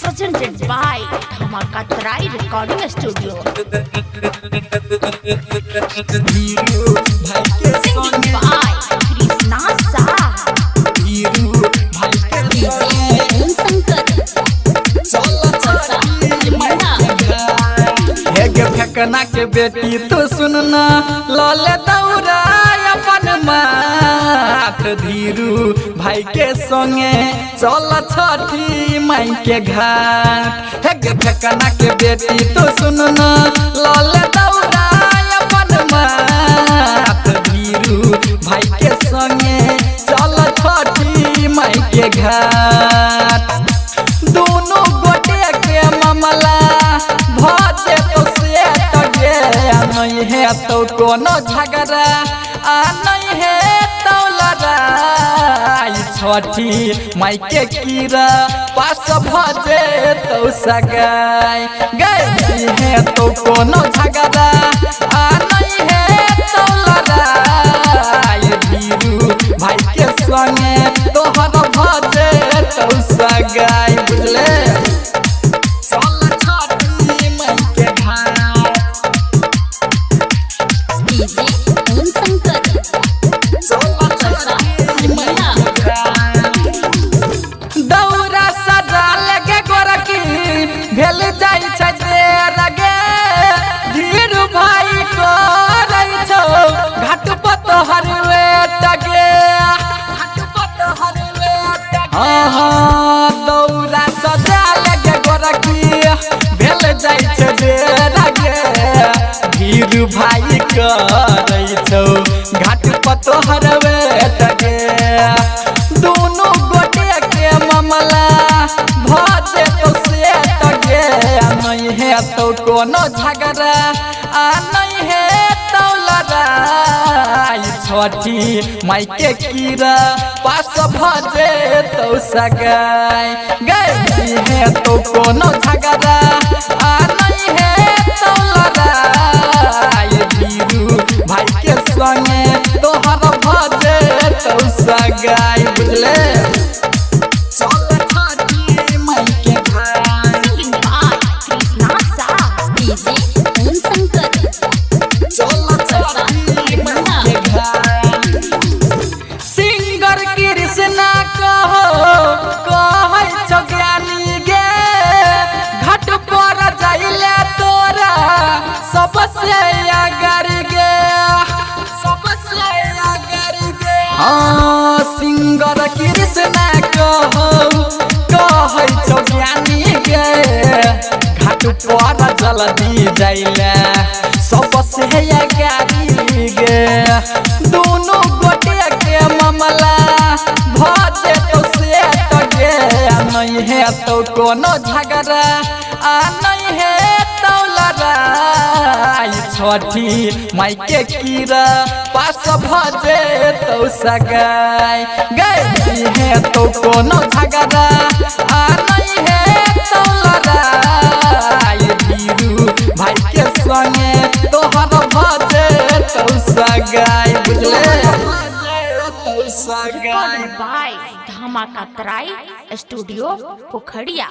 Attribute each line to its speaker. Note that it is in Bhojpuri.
Speaker 1: presented by Dhamakatrai Recording Studio. Singing by Krishna Shah.
Speaker 2: फेकना के बेटी तो सुनना लले दौरा अपन मात धीरू भाई के संगे चल छठी माई के घाट। फेकना के बेटी तो सुनना लले दौरा अपन मात धीरू भाई के संगे चल छठी माई के घाट। दोनों गोटे के मामला भजे तो से तगे नहीं है तो कोनो झगड़ा आ नहीं है तो लड़ाई। छठी माई के कीरा पास भजे तो सगाई गए नहीं है तो कोनो झगड़ा आ नहीं है तो लड़ाई। धीरू भाई के संगे तोहर भजे तो सगाई बुझले। दौरा सजा लगे गोरकी भेल जाई छै देर गे। धीरू भाई को रही छौ घाट पत हरवे तगे। हाँ दौरा सजा लगे गोरकी भेल जाई छै देर गे। धीरू भाई को रही छौ घाट पत हरवे तगे। दोनों गोटे के मामला भजे तो से तगे नहीं है तो कोनो झगड़ा आ नहीं है तो लड़ाई। छठी माई के कीरा पास भजे तो सगाई गए नहीं है तो कोनो झगड़ा आ नहीं है तो लड़ाई। धीरू भाई के संगे तोहर भजे तो सगाई बुझले। सिंगर कृष्णा कहो कहै छौ ज्ञानी गे। घाट पर जाइले तोरा सबसे अगर गे सबसे अगर गे। हाँ सिंगर कृष्णा कहो कहै छौ ज्ञानी गे। घाट पर जल्दी जाइले सबसे अगाड़ी गे। दोनों गोटे के मामला भजे तो से तगे नहीं है तो कोनो झगड़ा आ नहीं है तो लड़ाई। छठी माई के कीरा पास भजे तो सगाई गए नहीं है तो कोनो झगड़ा आ नहीं है तो लड़ाई। धीरू भाई के संगे तोहर भजे तो सगाई बुझले।
Speaker 1: Recorded by Dhamakatrai Studio, Pokhariya.